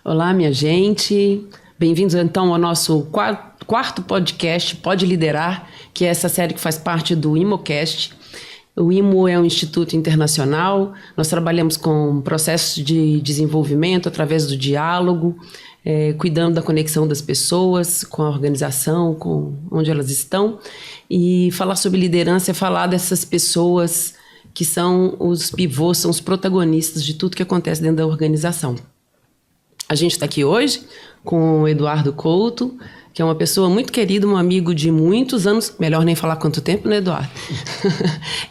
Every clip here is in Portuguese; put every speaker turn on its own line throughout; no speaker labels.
Olá, minha gente. Bem-vindos, então, ao nosso quarto podcast, Pode Liderar, que é essa série que faz parte do IMOcast. O IMO é um instituto internacional. Nós trabalhamos com processos de desenvolvimento através do diálogo, cuidando da conexão das pessoas com a organização, com onde elas estão. E falar sobre liderança é falar dessas pessoas que são os pivôs, são os protagonistas de tudo que acontece dentro da organização. A gente está aqui hoje com o Eduardo Couto, que é uma pessoa muito querida, um amigo de muitos anos, melhor nem falar quanto tempo, né, Eduardo?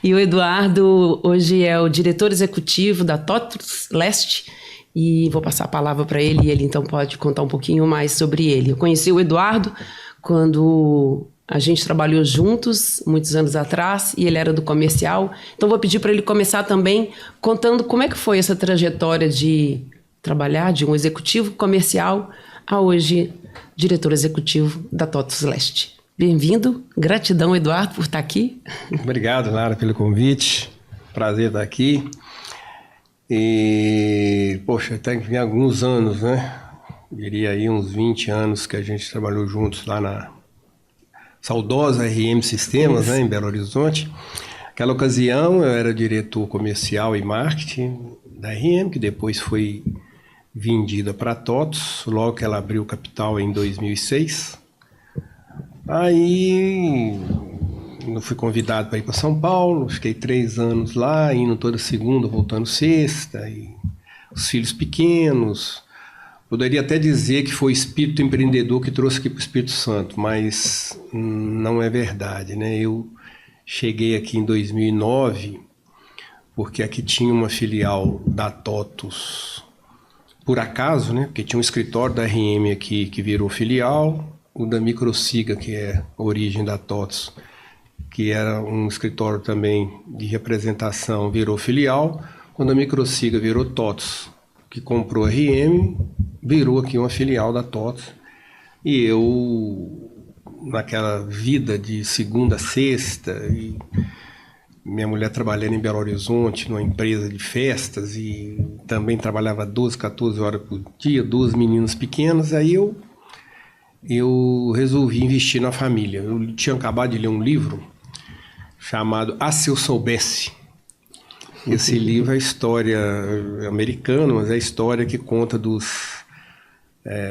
E o Eduardo hoje é o diretor executivo da TOTVS Leste, e vou passar a palavra para ele, e ele então pode contar um pouquinho mais sobre ele. Eu conheci o Eduardo quando a gente trabalhou juntos, muitos anos atrás, e ele era do comercial, então vou pedir para ele começar também contando como é que foi essa trajetória de trabalhar de um executivo comercial a hoje diretor executivo da TOTVS Leste. Bem-vindo, gratidão, Eduardo, por estar aqui.
Obrigado, Lara, pelo convite, prazer estar aqui. E, poxa, tem alguns anos, né? Diria aí uns 20 anos que a gente trabalhou juntos lá na saudosa RM Sistemas, né, em Belo Horizonte. Naquela ocasião eu era diretor comercial e marketing da RM, que depois foi vendida para a TOTVS, logo que ela abriu capital em 2006. Aí eu fui convidado para ir para São Paulo, fiquei 3 anos lá, indo toda segunda, voltando sexta, e os filhos pequenos. Poderia até dizer que foi o espírito empreendedor que trouxe aqui para o Espírito Santo, mas não é verdade, né? Eu cheguei aqui em 2009, porque aqui tinha uma filial da TOTVS, por acaso, né? Porque tinha um escritório da RM aqui que virou filial, o da Microsiga, que é a origem da TOTVS, que era um escritório também de representação, virou filial. Quando a Microsiga virou TOTVS, que comprou a RM, virou aqui uma filial da TOTVS. E eu, naquela vida de segunda a sexta, e minha mulher trabalhando em Belo Horizonte, numa empresa de festas, e também trabalhava 12, 14 horas por dia, 2 meninas pequenas. Aí eu resolvi investir na família. Eu tinha acabado de ler um livro chamado Ah, Se Eu Soubesse. Esse livro é a história americana, mas é a história que conta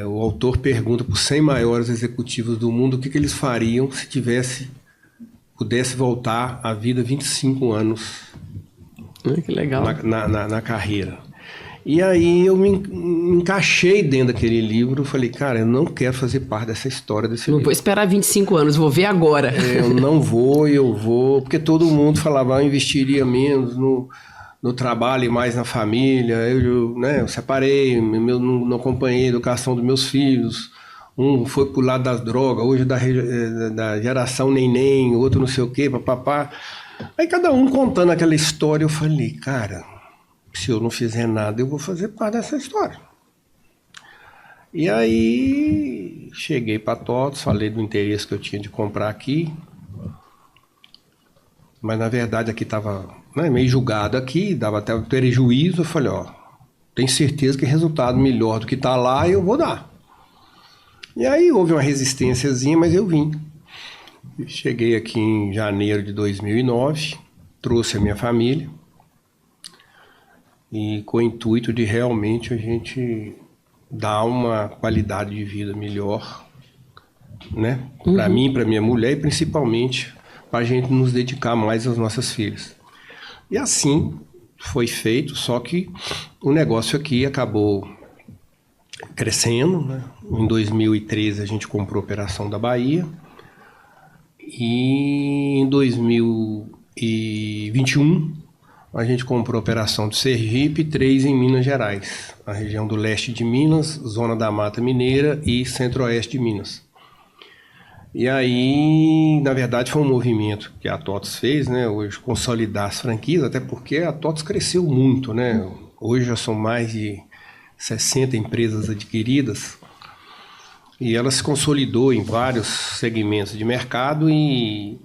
o autor pergunta para os 100 maiores executivos do mundo o que eles fariam se pudesse voltar à vida 25 anos
que legal.
Na carreira. E aí eu me encaixei dentro daquele livro, falei, cara, eu não quero fazer parte dessa história desse livro.
Não vou esperar 25 anos, vou ver agora.
Eu não vou, eu vou, porque todo mundo falava, eu investiria menos no trabalho e mais na família. Eu separei, não acompanhei a educação dos meus filhos. Um foi pro lado das drogas, hoje da geração neném, outro não sei o quê, papapá. Aí cada um contando aquela história, eu falei, cara, se eu não fizer nada, eu vou fazer parte dessa história. E aí cheguei para a TOTVS, falei do interesse que eu tinha de comprar aqui, mas na verdade aqui estava meio julgado aqui, dava até prejuízo. Eu falei, tenho certeza que resultado melhor do que está lá eu vou dar. E aí houve uma resistênciazinha, mas eu vim. Cheguei aqui em janeiro de 2009, trouxe a minha família, e com o intuito de realmente a gente dar uma qualidade de vida melhor, né? Para mim, para minha mulher e principalmente para a gente nos dedicar mais às nossas filhas. E assim foi feito, só que o negócio aqui acabou crescendo, né? Em 2013 a gente comprou a operação da Bahia e em 2021 a gente comprou a operação do Sergipe e 3 em Minas Gerais, a região do leste de Minas, zona da Mata Mineira e centro-oeste de Minas. E aí, na verdade, foi um movimento que a TOTVS fez, né? Hoje, consolidar as franquias, até porque a TOTVS cresceu muito, né? Hoje já são mais de 60 empresas adquiridas e ela se consolidou em vários segmentos de mercado e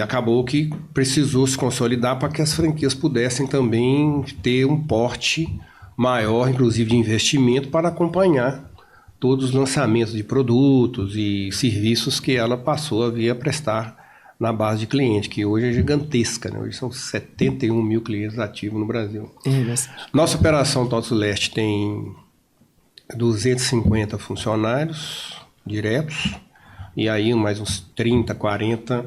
acabou que precisou se consolidar para que as franquias pudessem também ter um porte maior, inclusive de investimento, para acompanhar todos os lançamentos de produtos e serviços que ela passou a vir a prestar na base de cliente, que hoje é gigantesca, né? Hoje são 71 mil clientes ativos no Brasil. Nossa operação TOTVS Leste tem 250 funcionários diretos e aí mais uns 30, 40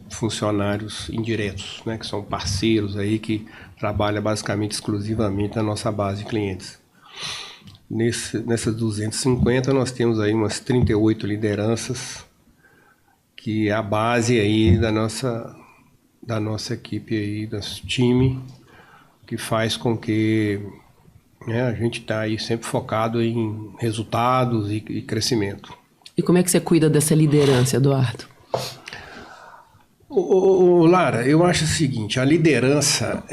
funcionários indiretos, né? Que são parceiros aí que trabalham basicamente exclusivamente na nossa base de clientes. Nessas 250 nós temos aí umas 38 lideranças, que é a base aí da nossa equipe aí, desse time, que faz com que, né, a gente está aí sempre focado em resultados e crescimento.
E como é que você cuida dessa liderança, Eduardo?
Lara, eu acho o seguinte, a liderança,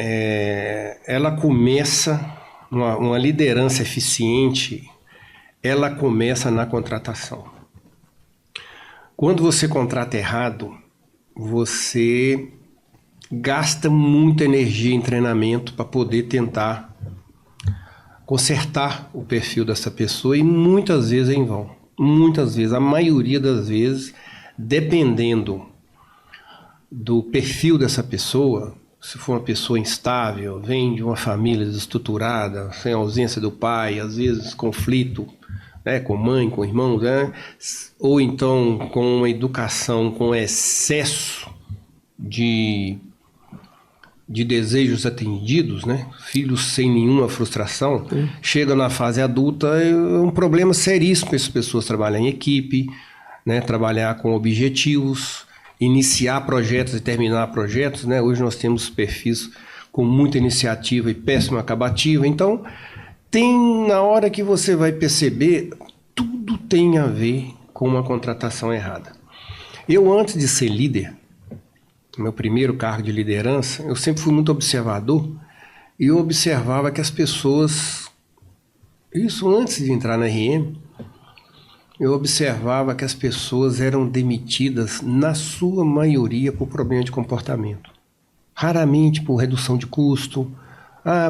ela começa, uma liderança eficiente, ela começa na contratação. Quando você contrata errado, você gasta muita energia em treinamento para poder tentar consertar o perfil dessa pessoa e muitas vezes é em vão. Muitas vezes, a maioria das vezes, dependendo do perfil dessa pessoa, se for uma pessoa instável, vem de uma família desestruturada, sem ausência do pai, às vezes conflito, né, com mãe, com irmãos, né, ou então com uma educação com excesso de desejos atendidos, né, filhos sem nenhuma frustração, chega na fase adulta, é um problema seríssimo para essas pessoas trabalhar em equipe, né, trabalhar com objetivos, iniciar projetos e terminar projetos, né? Hoje nós temos perfis com muita iniciativa e péssima acabativa, então tem, na hora que você vai perceber, tudo tem a ver com uma contratação errada. Eu, antes de ser líder, meu primeiro cargo de liderança, eu sempre fui muito observador e eu observava que as pessoas, isso antes de entrar na RM, eu observava que as pessoas eram demitidas, na sua maioria, por problema de comportamento. Raramente por redução de custo,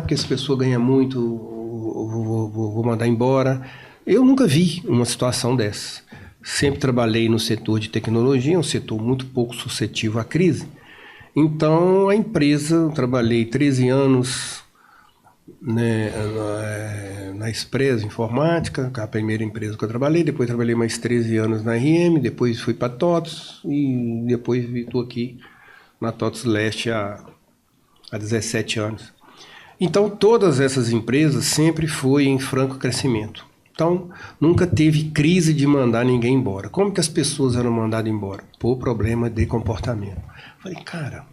porque essa pessoa ganha muito, vou mandar embora. Eu nunca vi uma situação dessa. Sempre trabalhei no setor de tecnologia, um setor muito pouco suscetível à crise. Então, a empresa, eu trabalhei 13 anos, né, na Express Informática, que é a primeira empresa que eu trabalhei. Depois trabalhei mais 13 anos na RM, depois fui para a TOTVS e depois estou aqui na TOTVS Leste há 17 anos. Então, todas essas empresas sempre foi em franco crescimento. Então, nunca teve crise de mandar ninguém embora. Como que as pessoas eram mandadas embora? Por problema de comportamento. Falei, cara,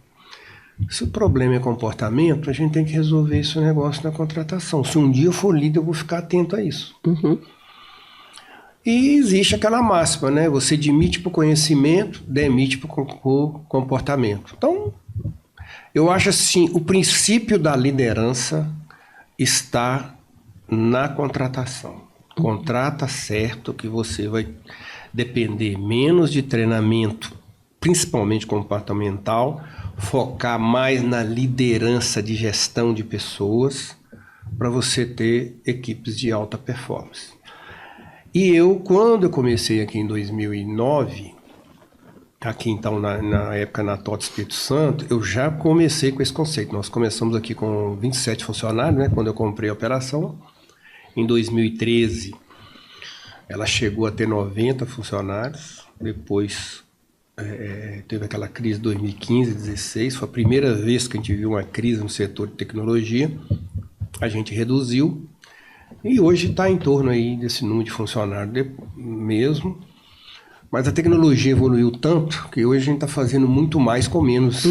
se o problema é comportamento, a gente tem que resolver esse negócio na contratação. Se um dia eu for líder, eu vou ficar atento a isso.
Uhum.
E existe aquela máxima, né? Você demite por conhecimento, demite por comportamento. Então, eu acho assim, o princípio da liderança está na contratação. Contrata certo, que você vai depender menos de treinamento, principalmente comportamental, focar mais na liderança de gestão de pessoas, para você ter equipes de alta performance. E eu, quando eu comecei aqui em 2009, aqui então na época na TOTVS Espírito Santo, eu já comecei com esse conceito. Nós começamos aqui com 27 funcionários, né, quando eu comprei a operação. Em 2013, ela chegou a ter 90 funcionários, depois teve aquela crise de 2015, 2016, foi a primeira vez que a gente viu uma crise no setor de tecnologia, a gente reduziu, e hoje está em torno aí desse número de funcionários mesmo, mas a tecnologia evoluiu tanto que hoje a gente está fazendo muito mais com menos,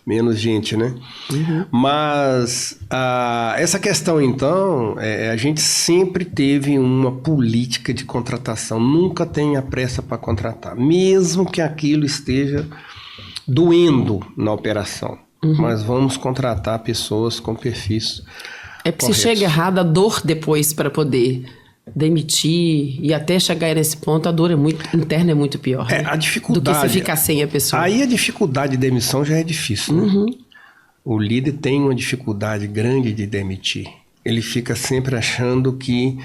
menos gente, né? Uhum. Mas essa questão, então, a gente sempre teve uma política de contratação, nunca tenha pressa para contratar, mesmo que aquilo esteja doendo na operação. Uhum. Mas vamos contratar pessoas com perfis
porque se chega errado, a dor depois para poder demitir e até chegar nesse ponto, a dor interna é muito pior, né?
A dificuldade,
do que se ficar sem a pessoa.
Aí a dificuldade de demissão já é difícil, né? Uhum. O líder tem uma dificuldade grande de demitir. ele fica sempre achando que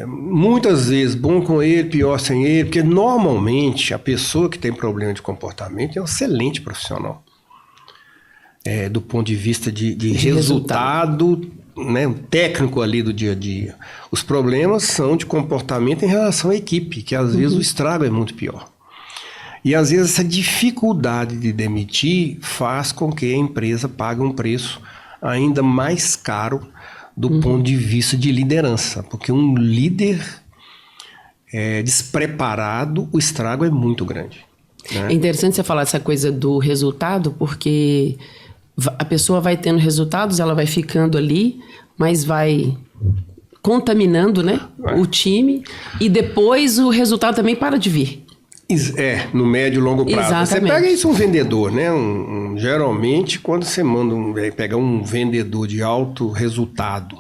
muitas vezes bom com ele, pior sem ele, porque normalmente a pessoa que tem problema de comportamento é um excelente profissional. Do ponto de vista de resultado, né, um técnico ali do dia a dia. Os problemas são de comportamento em relação à equipe, que às vezes o estrago é muito pior. E às vezes essa dificuldade de demitir faz com que a empresa pague um preço ainda mais caro do ponto de vista de liderança, porque um líder despreparado, o estrago é muito grande. Né?
É interessante você falar essa coisa do resultado, porque a pessoa vai tendo resultados, ela vai ficando ali, mas vai contaminando, né, o time, e depois o resultado também para de vir.
No médio e longo prazo.
Exatamente.
Você pega isso um vendedor, né? Geralmente, quando você pega um vendedor de alto resultado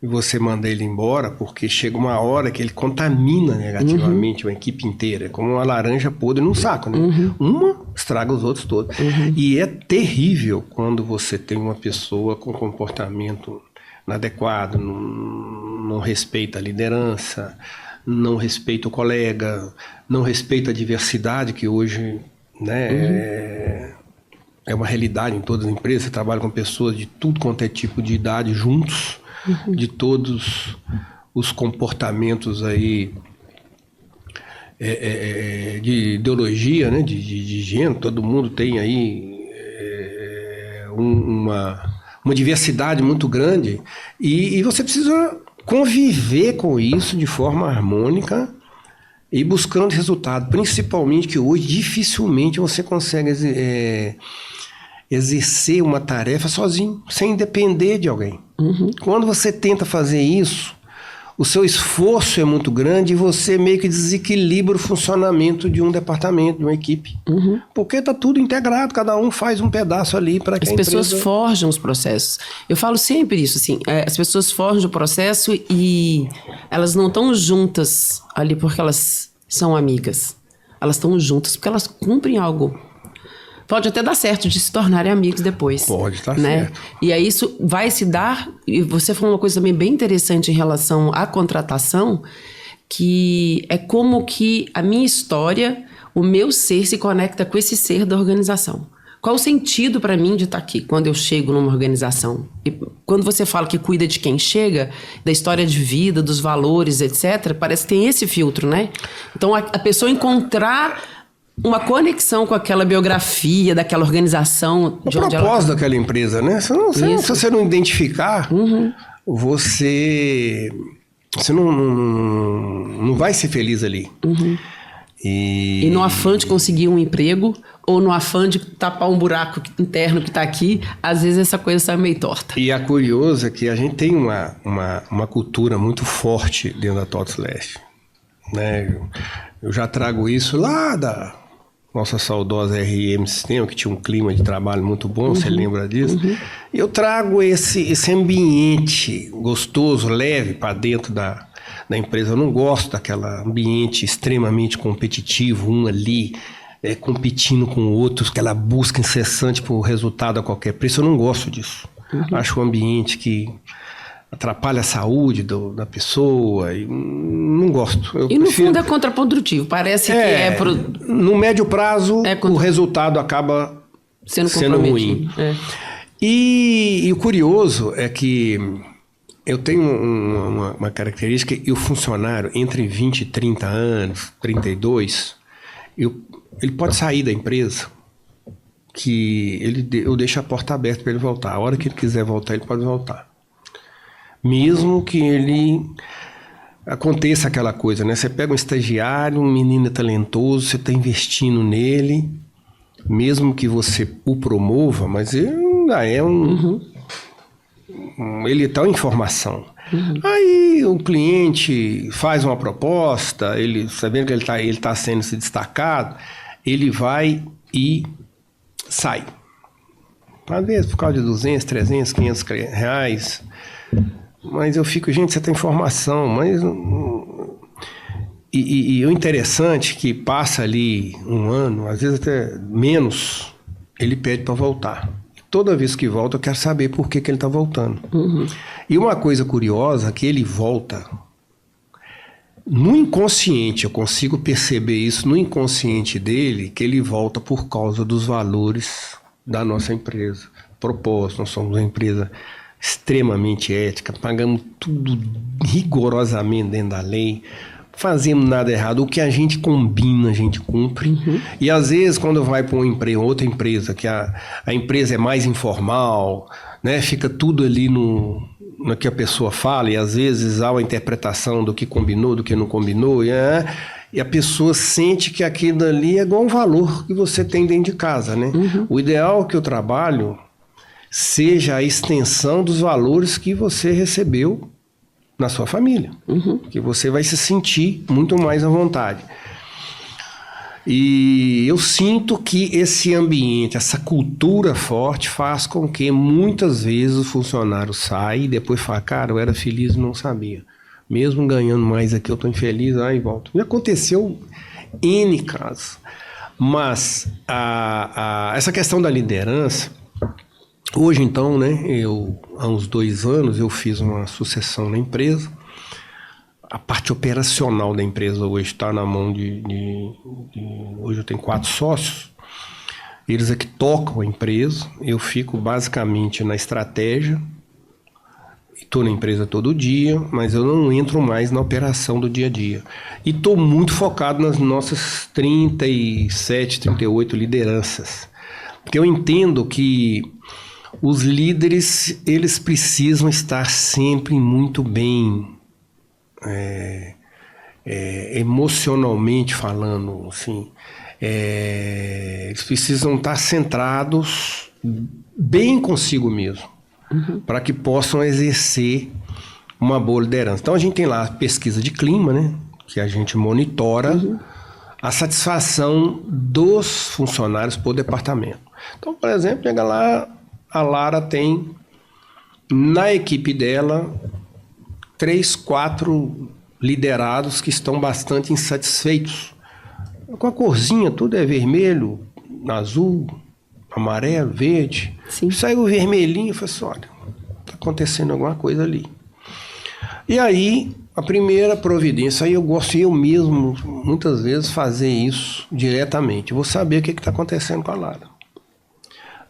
e você manda ele embora, porque chega uma hora que ele contamina negativamente uma equipe inteira. É como uma laranja podre num saco, né? Uma estraga os outros todos. E é terrível quando você tem uma pessoa com comportamento inadequado, não respeita a liderança, não respeita o colega, não respeita a diversidade, que hoje, né, é uma realidade em todas as empresas. Você trabalha com pessoas de tudo quanto é tipo de idade juntos, de todos os comportamentos aí, de ideologia, né, de gênero. Todo mundo tem aí uma diversidade muito grande, e você precisa conviver com isso de forma harmônica e buscando resultado. Principalmente que hoje dificilmente você consegue exercer uma tarefa sozinho, sem depender de alguém. Quando você tenta fazer isso, o seu esforço é muito grande e você meio que desequilibra o funcionamento de um departamento, de uma equipe. Porque está tudo integrado, cada um faz um pedaço ali para que a empresa...
As pessoas forjam os processos. Eu falo sempre isso, assim, as pessoas forjam o processo e elas não estão juntas ali porque elas são amigas. Elas estão juntas porque elas cumprem algo. Pode até dar certo de se tornarem amigos depois.
Pode estar
certo. E aí isso vai se dar... E você falou uma coisa também bem interessante em relação à contratação, que é como que a minha história, o meu ser se conecta com esse ser da organização. Qual o sentido para mim de estar aqui quando eu chego numa organização? E quando você fala que cuida de quem chega, da história de vida, dos valores, etc., parece que tem esse filtro, né? Então a pessoa encontrar uma conexão com aquela biografia daquela organização.
O propósito daquela empresa, né? Se você não identificar, você não vai ser feliz ali. E
no afã de conseguir um emprego ou no afã de tapar um buraco interno que está aqui, às vezes essa coisa sai meio torta.
E a curiosa é que a gente tem uma cultura muito forte dentro da TOTVS Leste, né? Eu já trago isso lá da nossa saudosa RM Sistema, que tinha um clima de trabalho muito bom, você lembra disso? E eu trago esse ambiente gostoso, leve para dentro da empresa. Eu não gosto daquele ambiente extremamente competitivo, um ali competindo com o outro, aquela busca incessante por resultado a qualquer preço. Eu não gosto disso. Acho um ambiente que atrapalha a saúde da pessoa, e não gosto.
No fundo é contraprodutivo, parece que
no médio prazo o resultado acaba sendo ruim. E o curioso é que eu tenho uma característica, e o funcionário entre 20 e 30 anos, 32, ele pode sair da empresa, que eu deixo a porta aberta para ele voltar. A hora que ele quiser voltar, ele pode voltar. Mesmo que ele aconteça aquela coisa, né? Você pega um estagiário, um menino talentoso, você está investindo nele, mesmo que você o promova, mas ele ainda é ele está em formação. Aí o cliente faz uma proposta, sabendo que ele está sendo se destacado, ele vai e sai. Às vezes por causa de 200, 300, 500 reais. Mas eu fico, gente, você tem informação, mas... E o interessante é que passa ali um ano, às vezes até menos, ele pede para voltar. toda vez que volta, eu quero saber por que ele está voltando. E uma coisa curiosa, que ele volta... No inconsciente, eu consigo perceber isso no inconsciente dele, que ele volta por causa dos valores da nossa empresa. Propósito, nós somos uma empresa extremamente ética, pagamos tudo rigorosamente dentro da lei, fazemos nada errado, o que a gente combina, a gente cumpre. E às vezes, quando vai para outra empresa, que a empresa é mais informal, né, fica tudo ali no que a pessoa fala, e às vezes há uma interpretação do que combinou, do que não combinou, e a pessoa sente que aquilo ali é igual um valor que você tem dentro de casa, né? O ideal é que o trabalho seja a extensão dos valores que você recebeu na sua família, que você vai se sentir muito mais à vontade. E eu sinto que esse ambiente, essa cultura forte faz com que muitas vezes o funcionário saia e depois fala, cara, eu era feliz e não sabia. Mesmo ganhando mais aqui, eu estou infeliz, aí volto. E aconteceu N casos. Mas essa questão da liderança, hoje então, né, há uns 2 anos eu fiz uma sucessão na empresa. A parte operacional da empresa hoje está na mão hoje eu tenho 4 sócios. Eles é que tocam a empresa. Eu fico basicamente na estratégia. Estou na empresa todo dia, mas eu não entro mais na operação do dia a dia. E estou muito focado nas nossas 37, 38 lideranças. Porque eu entendo que os líderes, eles precisam estar sempre muito bem... emocionalmente falando, assim, eles precisam estar centrados bem consigo mesmo, para que possam exercer uma boa liderança. Então a gente tem lá a pesquisa de clima, né, que a gente monitora a satisfação dos funcionários por departamento. Então, por exemplo, chega lá, a Lara tem na equipe dela 3, 4 liderados que estão bastante insatisfeitos. Com a corzinha, tudo é vermelho, azul, amarelo, verde.
Sim.
Saiu o vermelhinho e falei assim, olha, está acontecendo alguma coisa ali. E aí, a primeira providência, aí eu gosto eu mesmo, muitas vezes, fazer isso diretamente. Eu vou saber o que está acontecendo com a Lara.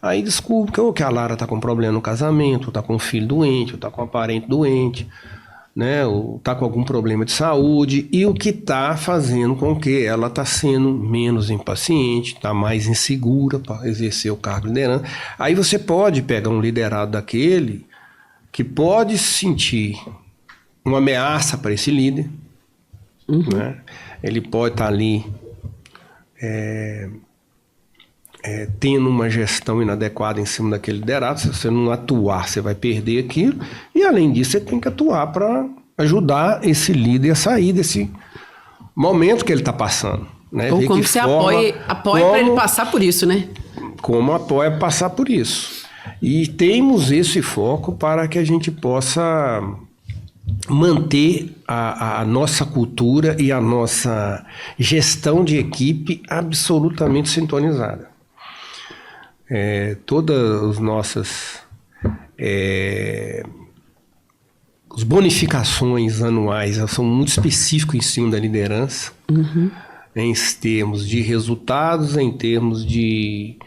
Aí descubro que a Lara está com um problema no casamento, está com um filho doente, está com um parente doente, né, ou está com algum problema de saúde, e o que está fazendo com que ela está sendo menos impaciente, está mais insegura para exercer o cargo de liderança. Aí você pode pegar um liderado daquele que pode sentir uma ameaça para esse líder, né? Ele pode estar ali tendo uma gestão inadequada em cima daquele liderado. Se você não atuar, você vai perder aquilo. E, além disso, você tem que atuar para ajudar esse líder a sair desse momento que ele está passando. Né?
Ou como você apoia para ele passar por isso, né?
Como apoia passar por isso. E temos esse foco para que a gente possa manter a nossa cultura e a nossa gestão de equipe absolutamente sintonizada. Todas as nossas as bonificações anuais são muito específicas em cima da liderança, em termos de resultados, em termos de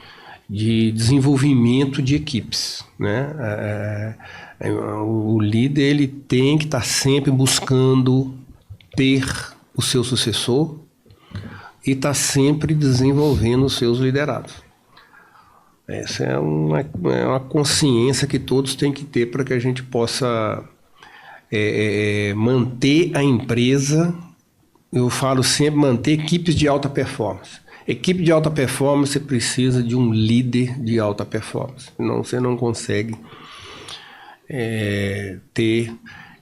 desenvolvimento de equipes, né? O líder, ele tem que estar sempre buscando ter o seu sucessor e estar sempre desenvolvendo os seus liderados. Essa é uma consciência que todos têm que ter para que a gente possa manter a empresa. Eu falo sempre, manter equipes de alta performance. Equipe de alta performance precisa de um líder de alta performance. Senão você não consegue ter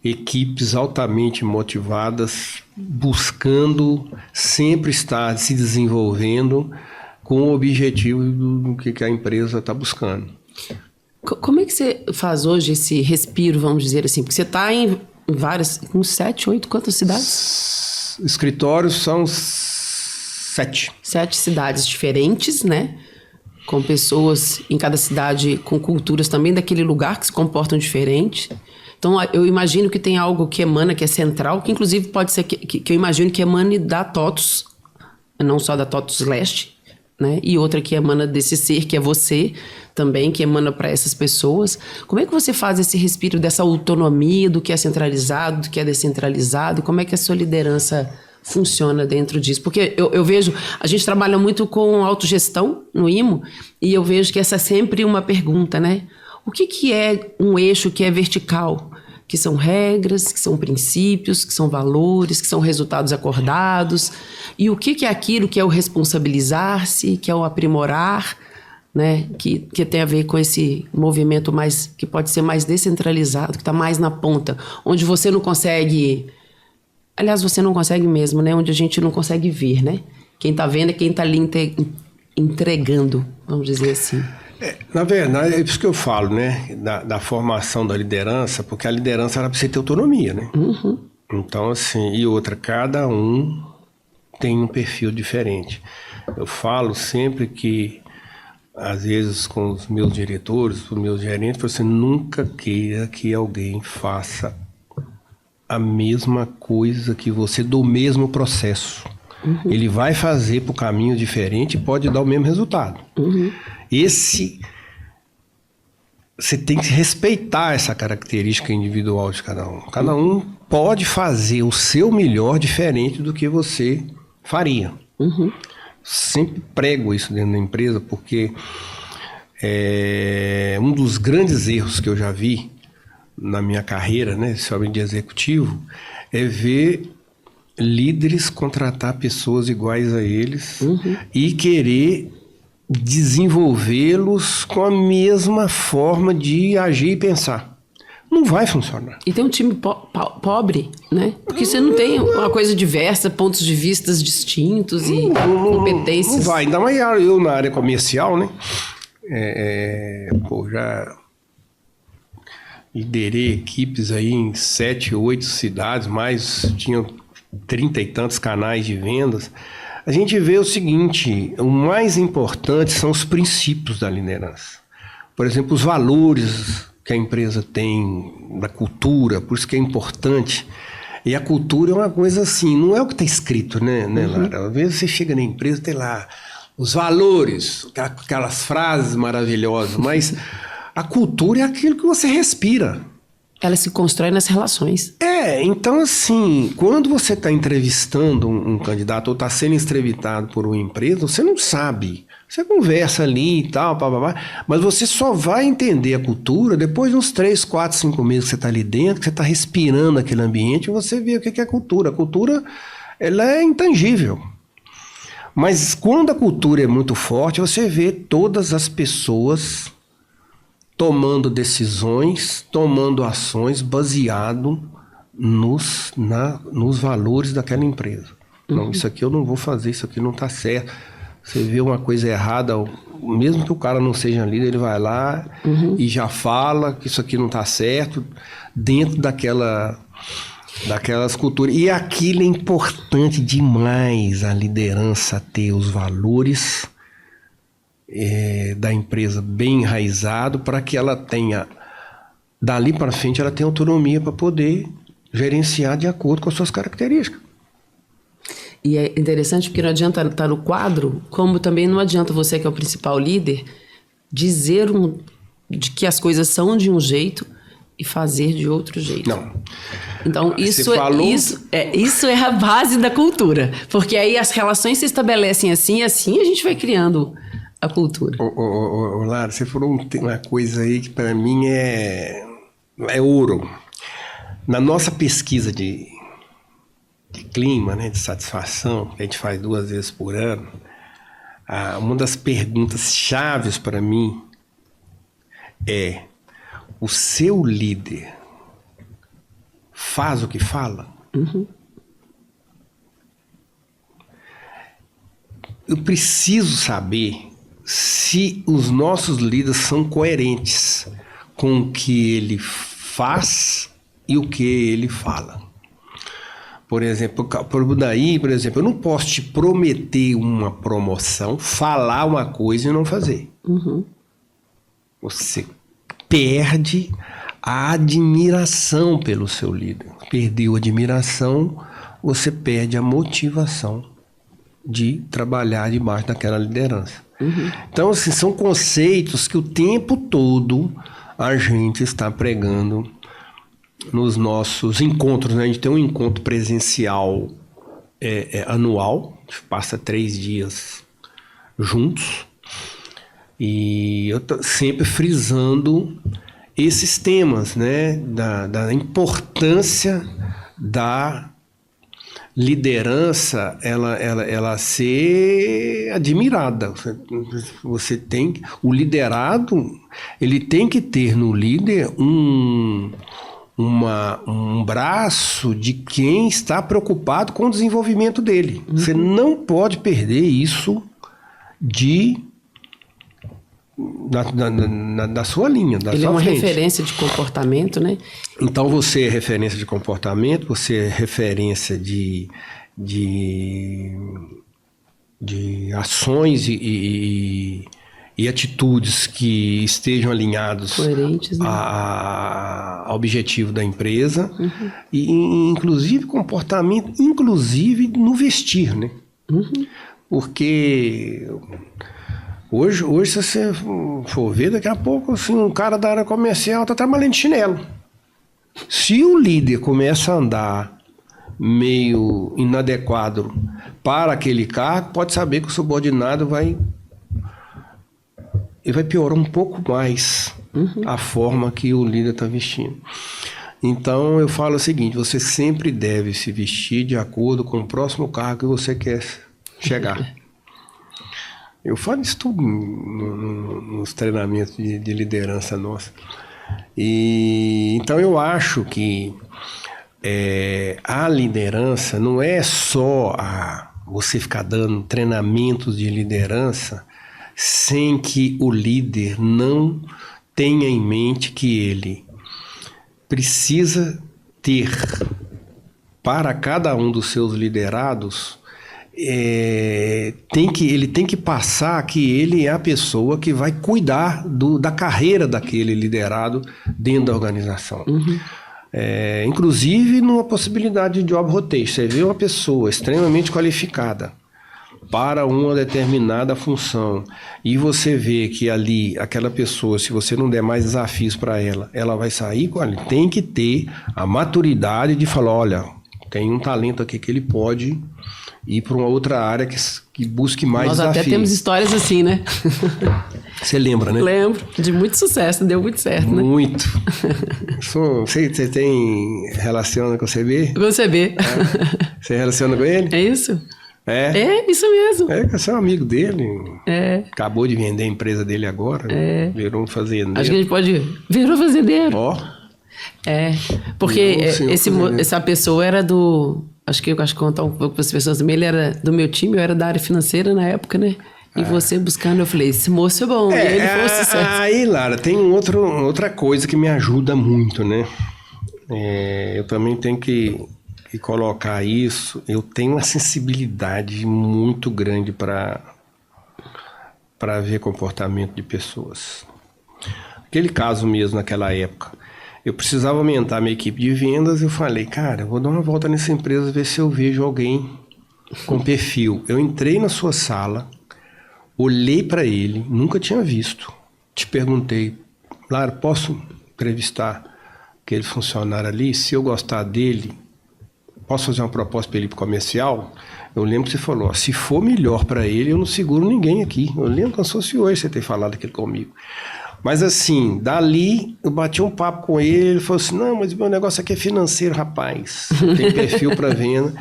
equipes altamente motivadas, buscando sempre estar se desenvolvendo com o objetivo do que a empresa está buscando.
Como é que você faz hoje esse respiro, vamos dizer assim? Porque você está em várias, com 7, 8, quantas cidades?
Escritórios são 7.
7 cidades diferentes, né? com pessoas em cada cidade, com culturas também daquele lugar que se comportam diferente. Então, eu imagino que tem algo que emana, que é central, que inclusive pode ser que eu imagino que emane da TOTUS, não só da TOTUS Leste, né? E outra que emana desse ser, que é você também, que emana para essas pessoas. Como é que você faz esse respiro dessa autonomia do que é centralizado, do que é descentralizado? Como é que a sua liderança funciona dentro disso? Porque eu vejo, a gente trabalha muito com autogestão no IMO, e eu vejo que essa é sempre uma pergunta, né? O que é um eixo que é vertical? Que são regras, que são princípios, que são valores, que são resultados acordados. E o que é aquilo que é o responsabilizar-se, que é o aprimorar, né? Que tem a ver com esse movimento mais, que pode ser mais descentralizado, que está mais na ponta, onde você não consegue... Aliás, você não consegue mesmo, né? Onde a gente não consegue ver, né? Quem está vendo é quem está ali entregando, vamos dizer assim.
Na verdade, é isso que eu falo, né? Da formação da liderança, porque a liderança era para você ter autonomia, né?
Uhum.
Então, assim, e outra, cada um tem um perfil diferente. Eu falo sempre que, às vezes, com os meus diretores, com os meus gerentes, você nunca queira que alguém faça a mesma coisa que você, do mesmo processo. Uhum. Ele vai fazer por caminho diferente e pode dar o mesmo resultado. Uhum. Você tem que respeitar essa característica individual de cada um. Cada um pode fazer o seu melhor diferente do que você faria. Uhum. Sempre prego isso dentro da empresa, porque um dos grandes erros que eu já vi na minha carreira, né, esse homem de executivo, é ver líderes contratar pessoas iguais a eles, uhum, e querer desenvolvê-los com a mesma forma de agir e pensar. Não vai funcionar.
E tem um time pobre, né? Porque você não tem uma coisa diversa, pontos de vista distintos e competências.
Não vai. Ainda mais eu na área comercial, né? Já liderei equipes aí em 7, 8 cidades, tinham 30 e tantos canais de vendas. A gente vê o seguinte: o mais importante são os princípios da liderança. Por exemplo, os valores que a empresa tem, da cultura, por isso que é importante. E a cultura é uma coisa assim, não é o que está escrito, né, Lara? Às vezes você chega na empresa, tem lá os valores, aquelas frases maravilhosas, mas a cultura é aquilo que você respira.
Ela se constrói nas relações.
Então assim, quando você está entrevistando um candidato ou está sendo entrevistado por uma empresa, você não sabe. Você conversa ali e tal, mas você só vai entender a cultura depois de uns 3, 4, 5 meses que você está ali dentro, que você está respirando aquele ambiente, e você vê o que é a cultura. A cultura, ela é intangível. Mas quando a cultura é muito forte, você vê todas as pessoas tomando decisões, tomando ações baseado nos valores daquela empresa. Não, isso aqui eu não vou fazer, isso aqui não está certo. Você vê uma coisa errada, mesmo que o cara não seja líder, ele vai lá e já fala que isso aqui não está certo, dentro daquelas culturas. E aquilo é importante demais, a liderança ter os valores da empresa bem enraizado, para que ela tenha, dali para frente, ela tenha autonomia para poder gerenciar de acordo com as suas características.
E é interessante porque não adianta estar no quadro, como também não adianta você, que é o principal líder, dizer de que as coisas são de um jeito e fazer de outro jeito.
Não.
Então, isso é a base da cultura. Porque aí as relações se estabelecem assim, e assim a gente vai criando a cultura.
Lara, você falou uma coisa aí que para mim é ouro. Na nossa pesquisa de clima, né, de satisfação, que a gente faz 2 vezes por ano, uma das perguntas chaves para mim é: o seu líder faz o que fala? Uhum. Eu preciso saber se os nossos líderes são coerentes com o que ele faz e o que ele fala. Por exemplo, eu não posso te prometer uma promoção, falar uma coisa e não fazer. Você perde a admiração pelo seu líder. Perdeu a admiração, você perde a motivação de trabalhar debaixo daquela liderança. Então, assim, são conceitos que o tempo todo a gente está pregando nos nossos encontros, né? A gente tem um encontro presencial anual, a gente passa 3 dias juntos, e eu tô sempre frisando esses temas, né? Da importância da liderança, ela ser admirada. Você tem, o liderado, ele tem que ter no líder um braço de quem está preocupado com o desenvolvimento dele. Você não pode perder isso da sua linha, da
Ele
sua
é uma
frente.
referência de comportamento, né?
Então você é referência de comportamento, você é referência de ações e atitudes que estejam alinhados
Coerentes, né?
ao objetivo da empresa, e inclusive comportamento, inclusive no vestir, né? Porque hoje, se você for ver, daqui a pouco assim, um cara da área comercial está trabalhando de chinelo. Se o líder começa a andar meio inadequado para aquele cargo, pode saber que o subordinado vai piorar um pouco mais a forma que o líder está vestindo. Então eu falo o seguinte: você sempre deve se vestir de acordo com o próximo cargo que você quer chegar. Eu falo isso tudo nos treinamentos de liderança nossa. E então eu acho que a liderança não é só você ficar dando treinamentos de liderança sem que o líder não tenha em mente que ele precisa ter para cada um dos seus liderados, ele tem que passar que ele é a pessoa que vai cuidar da carreira daquele liderado dentro da organização. Inclusive numa possibilidade de job rotation. Você vê uma pessoa extremamente qualificada para uma determinada função e você vê que ali aquela pessoa, se você não der mais desafios para ela vai sair com ela. Tem que ter a maturidade de falar: olha, tem um talento aqui que ele pode ir para uma outra área que busque mais desafios.
Nós até temos histórias assim, né?
Você lembra, né?
Lembro, de muito sucesso, deu muito certo, né?
Muito. Você relaciona com o CB?
Com o CB.
Você relaciona com ele?
É isso?
É
isso mesmo.
Você é um amigo dele. Acabou de vender a empresa dele agora. Virou um fazendeiro.
Acho que a gente virou fazendeiro. Porque essa pessoa era do... Acho que contar um pouco para as pessoas também. Ele era do meu time, eu era da área financeira na época, né? E você buscando, eu falei: esse moço é bom. E ele foi um sucesso. Aí,
Lara, tem outra coisa que me ajuda muito, né? Eu também tenho que colocar isso. Eu tenho uma sensibilidade muito grande para ver comportamento de pessoas. Aquele caso mesmo, naquela época, eu precisava aumentar a minha equipe de vendas. Eu falei: cara, eu vou dar uma volta nessa empresa, ver se eu vejo alguém com perfil. Eu entrei na sua sala, olhei para ele, nunca tinha visto. Te perguntei: Lara, posso entrevistar aquele funcionário ali? Se eu gostar dele, posso fazer uma proposta para ele para o comercial? Eu lembro que você falou: se for melhor para ele, eu não seguro ninguém aqui. Eu lembro que associou hoje você ter falado aquilo comigo. Mas assim, dali eu bati um papo com ele falou assim: não, mas o meu negócio aqui é financeiro, rapaz. Tem perfil para venda.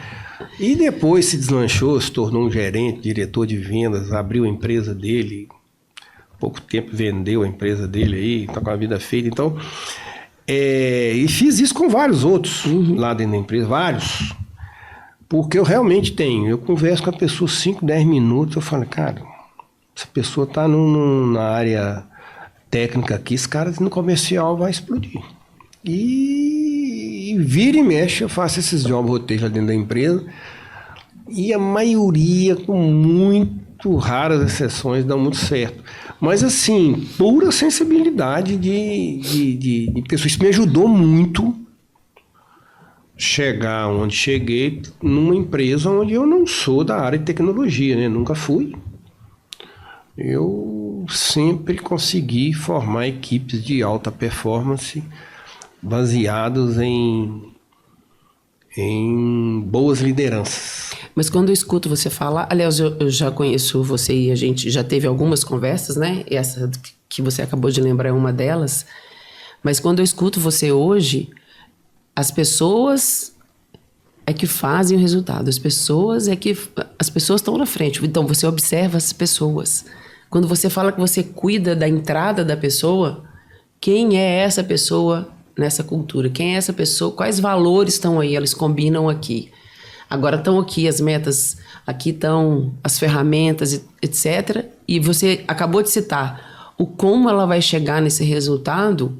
E depois se deslanchou, se tornou um gerente, diretor de vendas, abriu a empresa dele. Pouco tempo vendeu a empresa dele aí, está com a vida feita. Então, e fiz isso com vários outros lá dentro da empresa, vários. Porque eu realmente tenho. Eu converso com a pessoa 5, 10 minutos, eu falo: cara, essa pessoa está na área técnica aqui, esse cara no comercial vai explodir. E vira e mexe, eu faço esses job rotation lá dentro da empresa, e a maioria, com muito raras exceções, dá muito certo. Mas assim, pura sensibilidade de pessoas. Isso me ajudou muito chegar onde cheguei, numa empresa onde eu não sou da área de tecnologia, né? Nunca fui. Eu sempre consegui formar equipes de alta performance baseados em boas lideranças.
Mas quando eu escuto você falar, aliás, eu já conheço você e a gente já teve algumas conversas, né? Essa que você acabou de lembrar é uma delas. Mas quando eu escuto você hoje, as pessoas é que fazem o resultado. As pessoas estão na frente. Então você observa as pessoas. Quando você fala que você cuida da entrada da pessoa, quem é essa pessoa nessa cultura? Quem é essa pessoa? Quais valores estão aí? Eles combinam aqui. Agora estão aqui as metas, aqui estão as ferramentas, etc. E você acabou de citar o como ela vai chegar nesse resultado.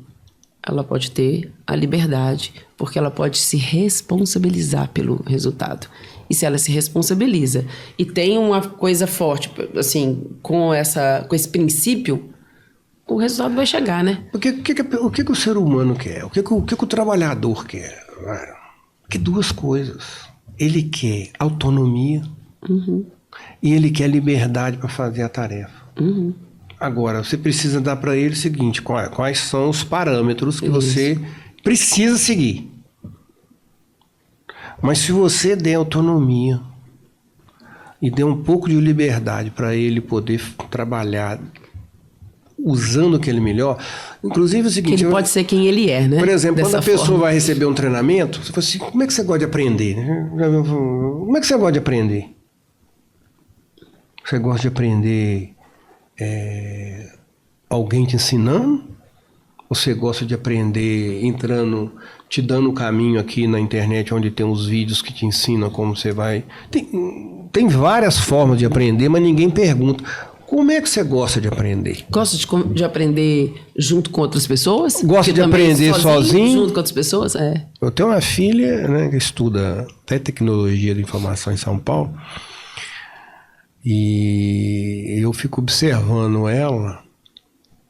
Ela pode ter a liberdade, porque ela pode se responsabilizar pelo resultado. E se ela se responsabiliza e tem uma coisa forte, assim, com esse princípio, o resultado vai chegar, né?
O que o ser humano quer? O que o trabalhador quer? Que duas coisas. Ele quer autonomia e ele quer liberdade para fazer a tarefa. Agora, você precisa dar para ele o seguinte, quais são os parâmetros que você precisa seguir. Mas se você der autonomia e der um pouco de liberdade para ele poder trabalhar usando aquele melhor, inclusive é o seguinte...
Que ele pode ser quem ele é, né?
Por exemplo, quando a pessoa
forma.
vai receber um treinamento, você fala assim, como é que você gosta de aprender? Como é que você gosta de aprender? Você gosta de aprender alguém te ensinando? Ou você gosta de aprender entrando, te dando o caminho aqui na internet, onde tem os vídeos que te ensinam como você vai... Tem várias formas de aprender, mas ninguém pergunta. Como é que você gosta de aprender?
Gosta de aprender junto com outras pessoas?
Gosta de aprender sozinho?
Junto com outras pessoas? É.
Eu tenho uma filha, né, que estuda até tecnologia de informação em São Paulo. E eu fico observando ela.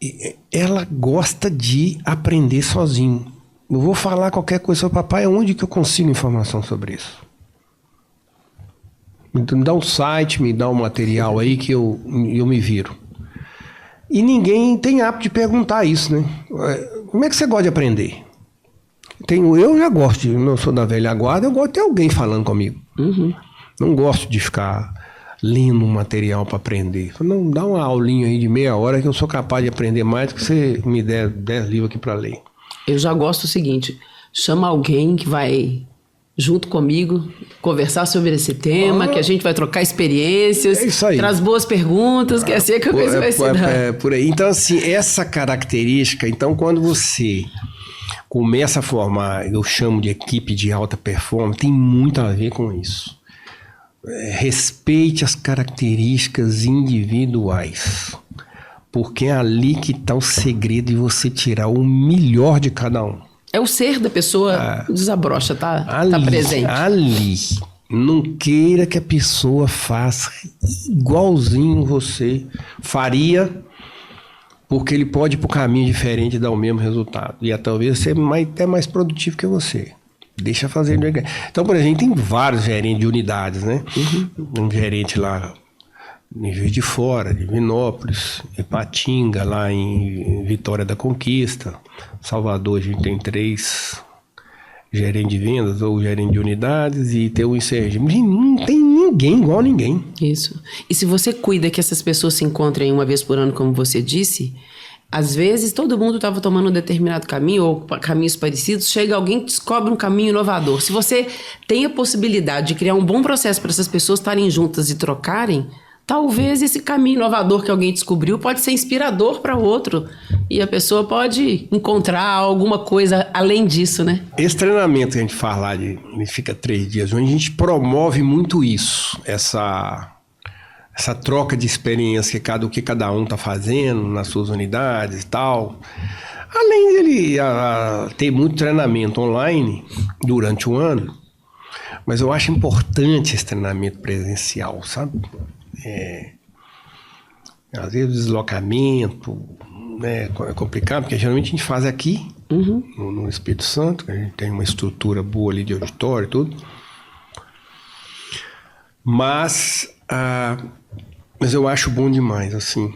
E ela gosta de aprender sozinho. Eu vou falar qualquer coisa sobre papai, onde que eu consigo informação sobre isso? Então, me dá um site, me dá um material aí que eu me viro. E ninguém tem hábito de perguntar isso, né? Como é que você gosta de aprender? Eu já gosto, eu sou da velha guarda, eu gosto de ter alguém falando comigo. Não gosto de ficar lendo um material para aprender. Não, dá uma aulinha aí de meia hora que eu sou capaz de aprender mais do que você me der 10 livros aqui para ler.
Eu já gosto do seguinte, chama alguém que vai... junto comigo, conversar sobre esse tema, que a gente vai trocar experiências,
é isso aí.
Traz boas perguntas, que assim é que a coisa vai se dar.
Por aí. Então, assim, essa característica, então, quando você começa a formar, eu chamo de equipe de alta performance, tem muito a ver com isso. Respeite as características individuais, porque é ali que está o segredo de você tirar o melhor de cada um.
É o ser da pessoa, desabrocha, tá presente.
Ali. Não queira que a pessoa faça igualzinho você faria, porque ele pode ir para o caminho diferente e dar o mesmo resultado. E talvez ser até mais produtivo que você. Deixa fazer. Então, por exemplo, tem vários gerentes de unidades, né? Um gerente lá em Juiz de Fora, de Divinópolis, Ipatinga, lá em Vitória da Conquista. Salvador, a gente tem 3 gerentes de vendas ou gerentes de unidades e tem um em Sergipe. Não tem ninguém igual a ninguém.
Isso. E se você cuida que essas pessoas se encontrem uma vez por ano, como você disse, às vezes todo mundo estava tomando um determinado caminho ou caminhos parecidos, chega alguém que descobre um caminho inovador. Se você tem a possibilidade de criar um bom processo para essas pessoas estarem juntas e trocarem, talvez esse caminho inovador que alguém descobriu pode ser inspirador para outro. E a pessoa pode encontrar alguma coisa além disso, né?
Esse treinamento que a gente faz lá, ele fica 3 dias, onde a gente promove muito isso, essa troca de experiência que cada um está fazendo nas suas unidades e tal. Além dele ter muito treinamento online durante o ano, mas eu acho importante esse treinamento presencial, sabe? Às vezes o deslocamento, né, é complicado, porque geralmente a gente faz aqui, no Espírito Santo, a gente tem uma estrutura boa ali de auditório e tudo. Mas eu acho bom demais, assim,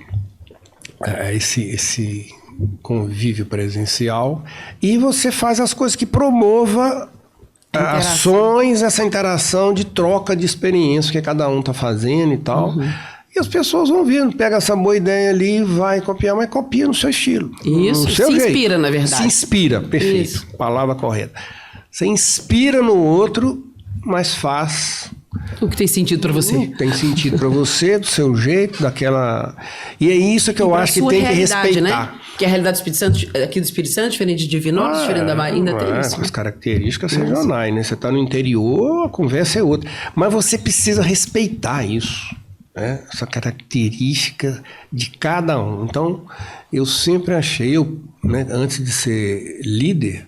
esse convívio presencial, e você faz as coisas que promova ações, essa interação de troca de experiência que cada um está fazendo e tal. E as pessoas vão vendo, pega essa boa ideia ali, vai copiar, mas copia no seu estilo.
Isso,
no seu jeito.
Inspira, na verdade.
Se inspira, perfeito. Isso. Palavra correta. Você inspira no outro, mas faz
o que tem sentido para você.
Tem sentido para você, do seu jeito, daquela... E é isso que eu acho que tem que respeitar. Né?
Que a realidade do Espírito Santo, aqui do Espírito Santo, diferente de Divinópolis, diferente da Bahia, ainda tem isso.
Com as características regionais, né? Você está no interior, a conversa é outra. Mas você precisa respeitar isso, né? Essa característica de cada um. Então, eu sempre achei, né, antes de ser líder,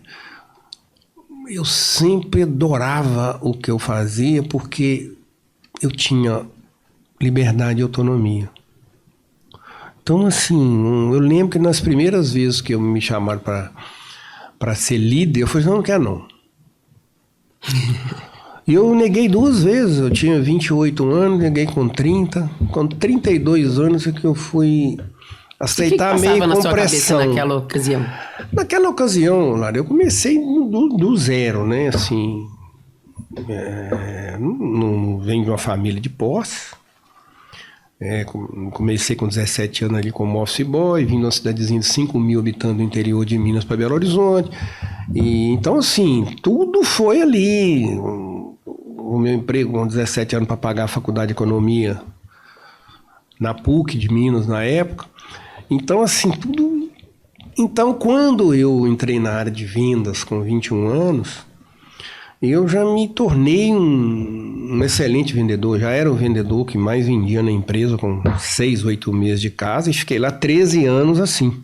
eu sempre adorava o que eu fazia porque eu tinha liberdade e autonomia. Então, assim, eu lembro que nas primeiras vezes que me chamaram para ser líder, eu falei, não quero não. E eu neguei 2 vezes, eu tinha 28 anos, neguei com 30. Com 32 anos é que eu fui aceitar meio com pressão. O que passava na sua cabeça
naquela ocasião?
Naquela ocasião, Lara, eu comecei do zero, né? Assim, não venho de uma família de posse. Comecei com 17 anos ali como office boy, vim de uma cidadezinha de 5 mil habitantes do interior de Minas para Belo Horizonte. E, então, assim, tudo foi ali. O meu emprego com 17 anos para pagar a faculdade de economia na PUC de Minas na época. Então, assim, tudo... Então, quando eu entrei na área de vendas com 21 anos, eu já me tornei um excelente vendedor. Já era o vendedor que mais vendia na empresa com 6, 8 meses de casa e fiquei lá 13 anos assim.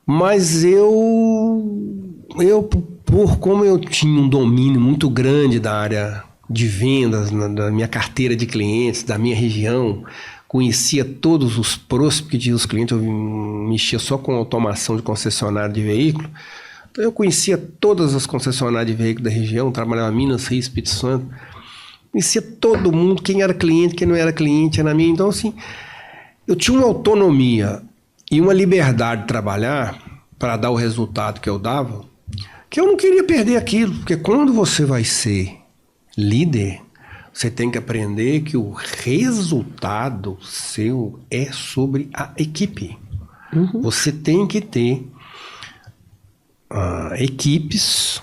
Mas como eu tinha um domínio muito grande da área de vendas, da minha carteira de clientes, da minha região, conhecia todos os prospects dos clientes, eu mexia só com automação de concessionária de veículo. Então eu conhecia todas as concessionárias de veículo da região, trabalhava em Minas, Rio, Espírito Santo. Conhecia todo mundo, quem era cliente, quem não era cliente, era minha. Então, assim, eu tinha uma autonomia e uma liberdade de trabalhar para dar o resultado que eu dava, que eu não queria perder aquilo. Porque quando você vai ser líder, você tem que aprender que o resultado seu é sobre a equipe. Você tem que ter equipes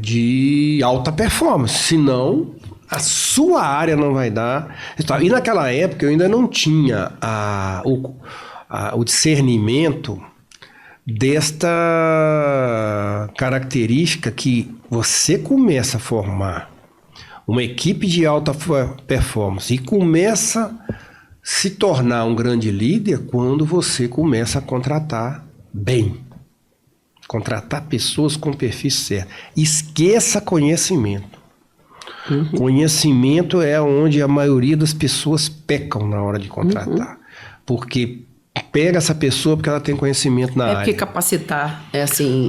de alta performance, senão a sua área não vai dar. E naquela época eu ainda não tinha o discernimento desta característica que você começa a formar uma equipe de alta performance e começa a se tornar um grande líder quando você começa a contratar bem. Contratar pessoas com perfil certo. Esqueça conhecimento. Conhecimento é onde a maioria das pessoas pecam na hora de contratar. Porque pega essa pessoa porque ela tem conhecimento na área.
Porque capacitar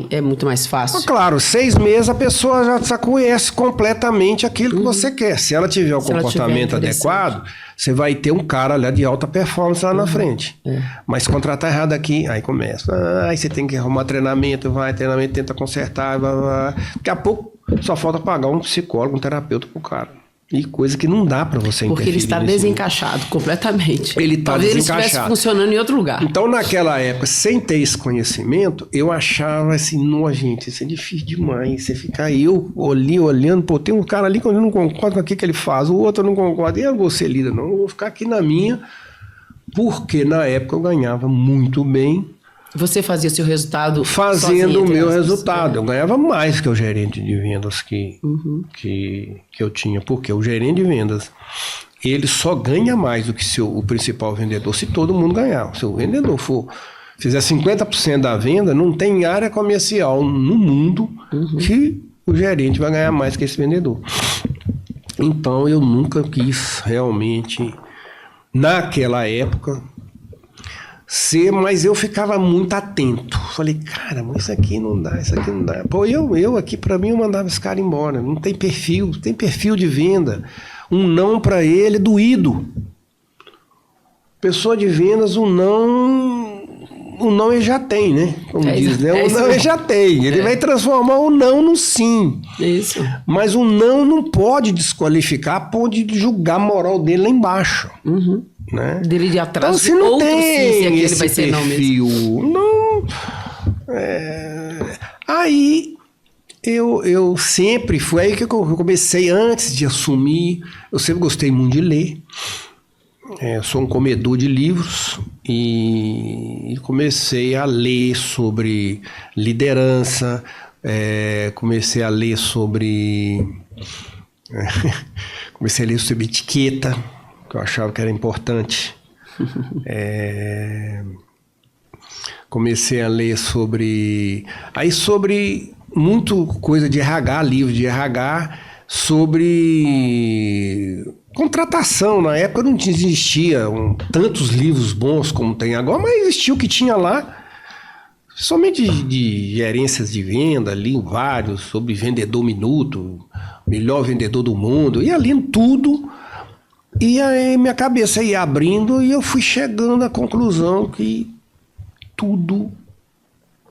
é muito mais fácil.
Claro, 6 meses a pessoa já conhece completamente aquilo que você quer. Se ela tiver o comportamento adequado, você vai ter um cara lá de alta performance lá na frente. Mas contratar errado aqui, aí começa. Aí você tem que arrumar treinamento, tenta consertar, vai. Daqui a pouco só falta pagar um psicólogo, um terapeuta pro cara. E coisa que não dá para você interferir.
Porque ele está desencaixado completamente.
Ele está desencaixado.
Talvez ele estivesse funcionando em outro lugar.
Então, naquela época, sem ter esse conhecimento, eu achava assim, não, gente, isso é difícil demais. Você ficar olhando, pô, tem um cara ali que eu não concordo com o que ele faz, o outro eu não concordo, eu não vou ser líder, não. Eu vou ficar aqui na minha, porque na época eu ganhava muito bem.
Você fazia seu resultado
fazendo o meu resultado. Eu ganhava mais que o gerente de vendas que eu tinha. Porque o gerente de vendas, ele só ganha mais do que o principal vendedor se todo mundo ganhar. Se o vendedor for fizer 50% da venda, não tem área comercial no mundo que o gerente vai ganhar mais que esse vendedor. Então, eu nunca quis realmente, naquela época, ser, mas eu ficava muito atento. Falei, cara, mas isso aqui não dá, isso aqui não dá. Pô, eu aqui, pra mim, eu mandava esse cara embora. Não tem perfil de venda. Um não pra ele é doído. Pessoa de vendas, o não ele já tem, né? Como diz, né? O não ele já tem. Ele vai transformar o não no sim.
Isso.
Mas o não pode desqualificar, pode julgar a moral dele lá embaixo. Né?
Dele de atrás,
então, se não
outro
tem
sim, se aquele
esse
vai ser
perfil, não. Aí eu sempre foi aí que eu comecei, antes de assumir, eu sempre gostei muito de ler. Sou um comedor de livros e comecei a ler sobre liderança, comecei a ler sobre etiqueta, que eu achava que era importante. Comecei a ler sobre muito coisa de RH, livro de RH, sobre contratação. Na época não existia tantos livros bons como tem agora, mas existia o que tinha lá, somente de gerências de venda, li vários, sobre vendedor minuto, melhor vendedor do mundo, ia lendo tudo, e aí minha cabeça ia abrindo e eu fui chegando à conclusão que tudo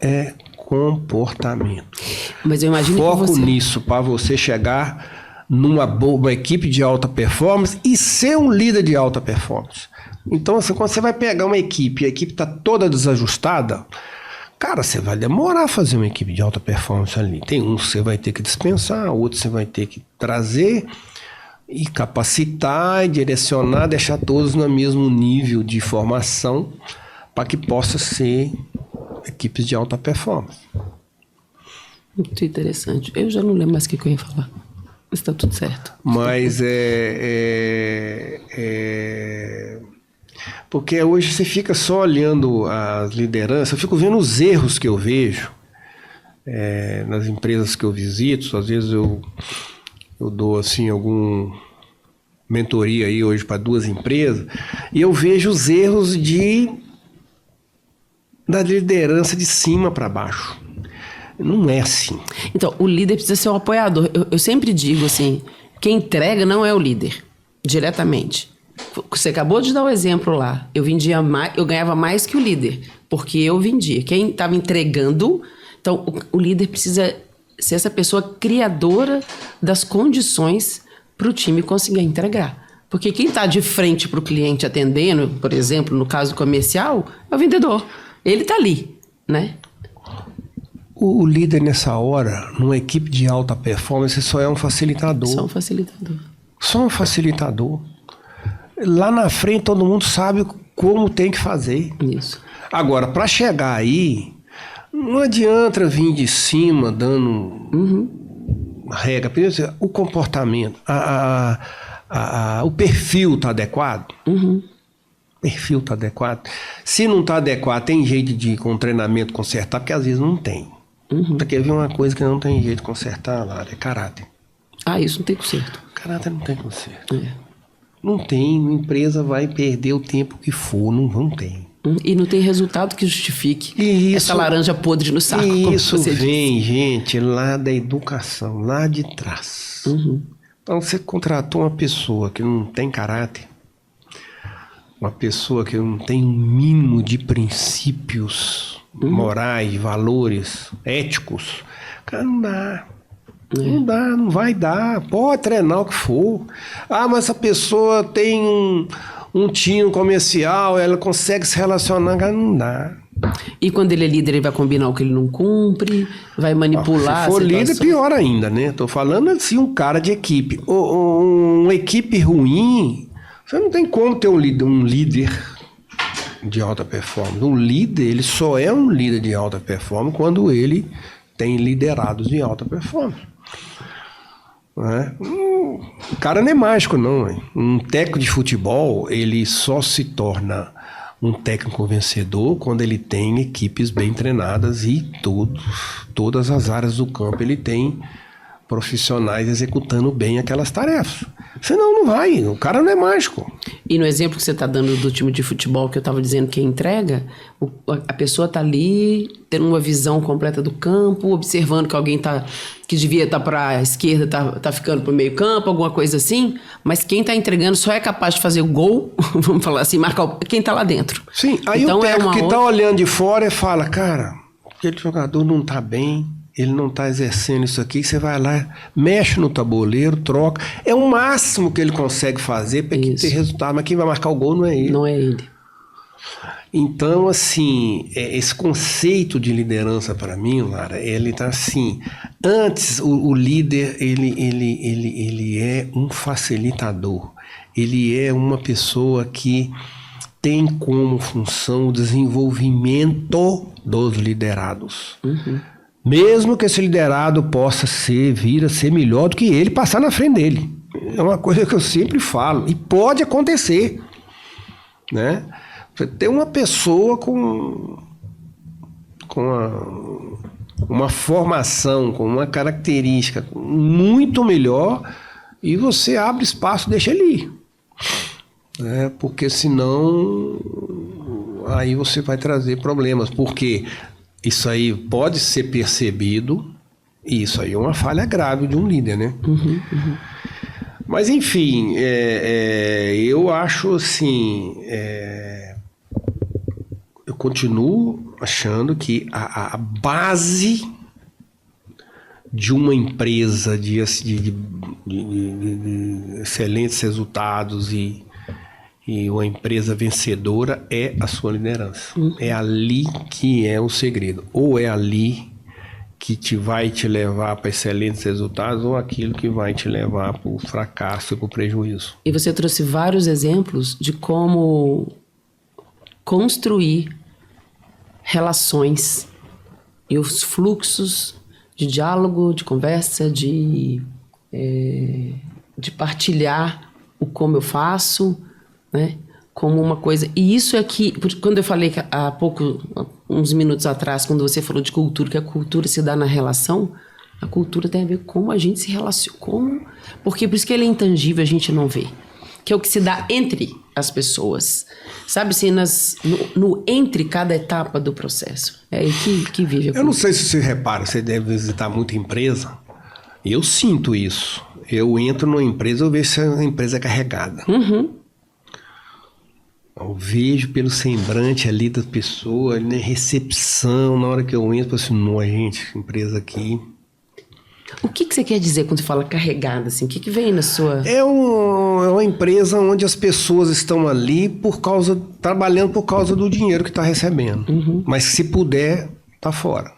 é comportamento.
Mas eu imagino
Foco
que você...
nisso para você chegar numa boa equipe de alta performance e ser um líder de alta performance. Então, assim, quando você vai pegar uma equipe e a equipe está toda desajustada, cara, você vai demorar a fazer uma equipe de alta performance ali. Tem uns que você vai ter que dispensar, outros você vai ter que trazer e capacitar, e direcionar, deixar todos no mesmo nível de formação para que possa ser equipes de alta performance.
Muito interessante. Eu já não lembro mais o que eu ia falar. Mas está tudo certo.
Mas porque hoje você fica só olhando as lideranças, eu fico vendo os erros que eu vejo nas empresas que eu visito. Às vezes eu dou assim algum mentoria aí hoje para 2 empresas e eu vejo os erros da liderança de cima para baixo. Não é assim.
Então, o líder precisa ser um apoiador. Eu sempre digo assim, quem entrega não é o líder, diretamente. Você acabou de dar o exemplo lá. Eu ganhava mais que o líder, porque eu vendia. Quem estava entregando... Então, o líder precisa ser essa pessoa criadora das condições para o time conseguir entregar. Porque quem está de frente para o cliente atendendo, por exemplo, no caso comercial, é o vendedor. Ele está ali, né?
O líder nessa hora, numa equipe de alta performance, só é um facilitador.
Só um facilitador.
Só um facilitador. Lá na frente todo mundo sabe como tem que fazer.
Isso.
Agora, para chegar aí, não adianta vir de cima dando regra. Primeiro, o comportamento, o perfil está adequado? O perfil está adequado? Se não está adequado, tem jeito de, com treinamento, consertar, porque às vezes não tem. Quer ver uma coisa que não tem jeito de consertar lá, é caráter.
Isso não tem conserto.
Caráter não tem conserto. Não tem, a empresa vai perder o tempo que for, não tem.
E não tem resultado que justifique essa laranja podre no saco.
Isso vem, gente, lá da educação, lá de trás. Então você contratou uma pessoa que não tem caráter, uma pessoa que não tem um mínimo de princípios morais, valores, éticos, cara, não dá. Não dá, não vai dar. Pode treinar o que for. Mas essa pessoa tem um time comercial, ela consegue se relacionar, cara, não dá.
E quando ele é líder, ele vai combinar o que ele não cumpre, vai manipular.
Se for líder, pior ainda, né? Tô falando assim, um cara de equipe. Uma equipe ruim, você não tem como ter um líder de alta performance. Um líder, ele só é um líder de alta performance quando ele tem liderados de alta performance. O cara não é mágico, não. Um técnico de futebol, ele só se torna um técnico vencedor quando ele tem equipes bem treinadas e todas as áreas do campo ele tem profissionais executando bem aquelas tarefas. Senão não vai, o cara não é mágico.
E no exemplo que você está dando do time de futebol que eu estava dizendo que entrega, a pessoa está ali tendo uma visão completa do campo, observando que alguém que devia estar para a esquerda tá ficando para o meio campo, alguma coisa assim, mas quem está entregando só é capaz de fazer o gol, vamos falar assim, marcar quem está lá dentro.
Sim, aí então, o técnico que está olhando de fora e fala, cara, aquele jogador não está bem, ele não está exercendo isso aqui, você vai lá, mexe no tabuleiro, troca. É o máximo que ele consegue fazer para ter resultado, mas quem vai marcar o gol não é ele.
Não é ele.
Então, assim, esse conceito de liderança para mim, Lara, ele está assim, antes o líder, ele é um facilitador, ele é uma pessoa que tem como função o desenvolvimento dos liderados. Uhum. Mesmo que esse liderado possa vir a ser melhor do que ele, passar na frente dele. É uma coisa que eu sempre falo. E pode acontecer. Né? Você tem uma pessoa com uma formação, com uma característica muito melhor, e você abre espaço, deixa ele ir. Né? Porque senão aí você vai trazer problemas. Porque isso aí pode ser percebido, e isso aí é uma falha grave de um líder, né? Uhum. Mas, enfim, eu acho assim, eu continuo achando que a base de uma empresa de excelentes resultados e uma empresa vencedora é a sua liderança. É ali que é o segredo. Ou é ali que vai te levar para excelentes resultados, ou aquilo que vai te levar para o fracasso e para o prejuízo.
E você trouxe vários exemplos de como construir relações e os fluxos de diálogo, de conversa, de partilhar o como eu faço, né? Como uma coisa. E isso é que, quando eu falei há pouco, uns minutos atrás, quando você falou de cultura, que a cultura se dá na relação, a cultura tem a ver com como a gente se relaciona, porque por isso que ele é intangível, a gente não vê, que é o que se dá entre as pessoas, sabe assim, entre cada etapa do processo, é aí que vive a cultura.
Eu não sei se você repara, você deve visitar muita empresa, eu sinto isso, eu entro numa empresa, eu vejo se a empresa é carregada. Eu vejo pelo semblante ali da pessoa, na recepção, na hora que eu entro, eu falo assim, não, gente, empresa aqui.
O que você quer dizer quando você fala carregada, assim? O que vem na sua...
É uma empresa onde as pessoas estão ali trabalhando por causa do dinheiro que está recebendo. Mas se puder, tá fora.